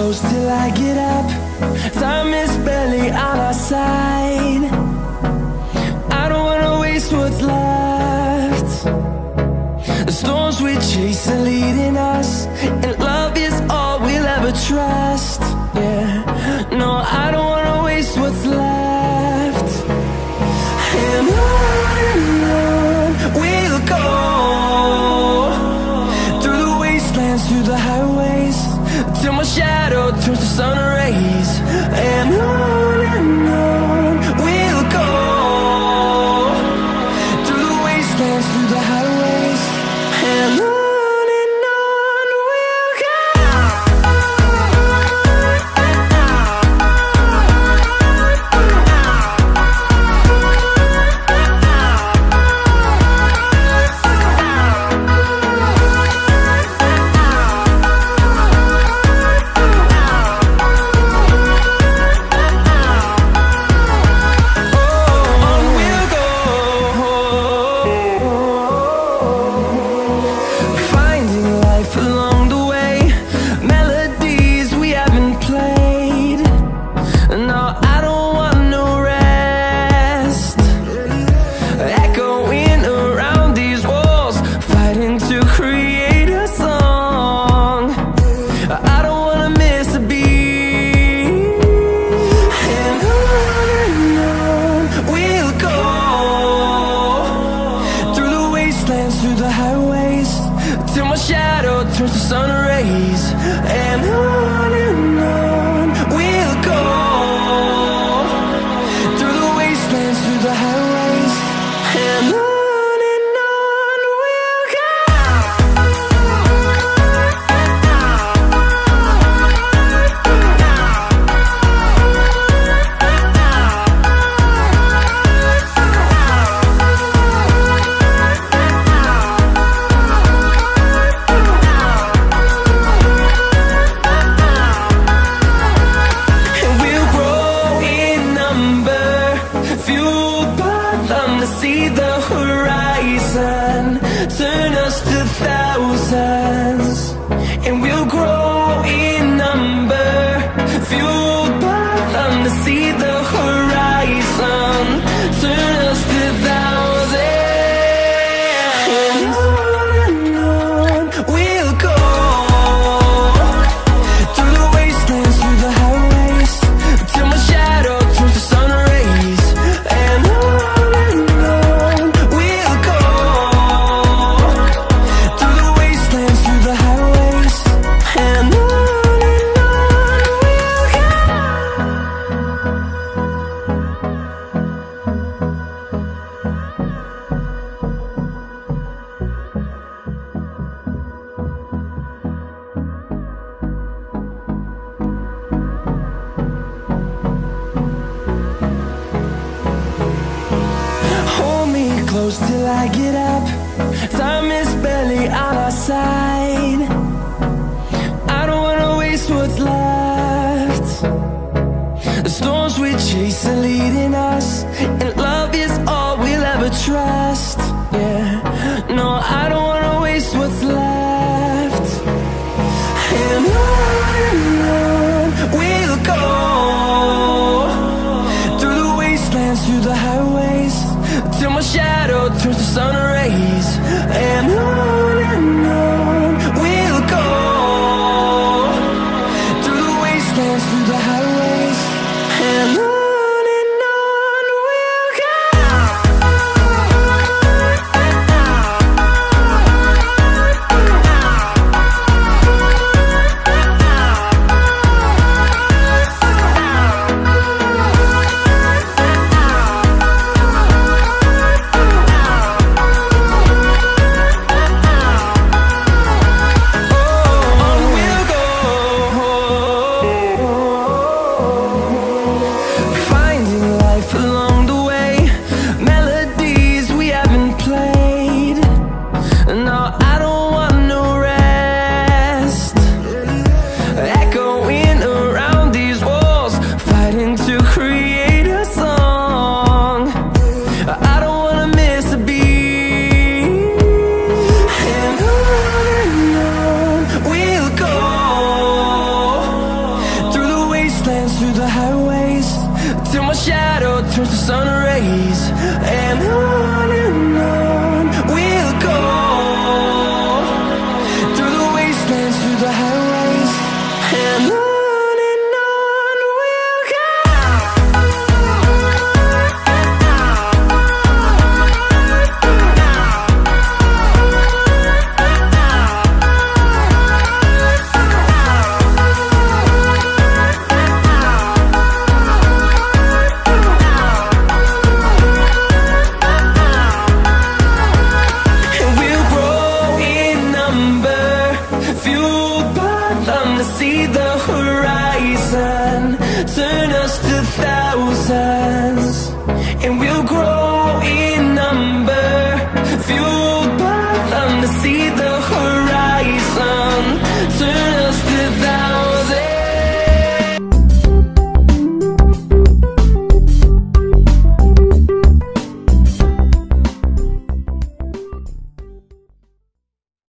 close till I get up. Time is barely on our side. I don't wanna waste what's left. The storms we chase are leading us, and love is all we'll ever trust. Yeah, no, I don't wanna waste what's left. And on we'll go, through the wastelands, through the highways, till my shadow turns to sun rays. And on we'll go, through the wastelands, through the highways, and on. Till I get up, time is barely on our side. I don't wanna waste what's left. The storms we chase are leading us, and love is all we'll ever trust. Yeah, no, I don't wanna waste what's left. And on we'll go, through the wastelands, through the highways, till my shadow turns to sun rays. And on we'll go, through the wastelands, through the highways, and on we'll go. highways till my shadow turns to sun rays. And on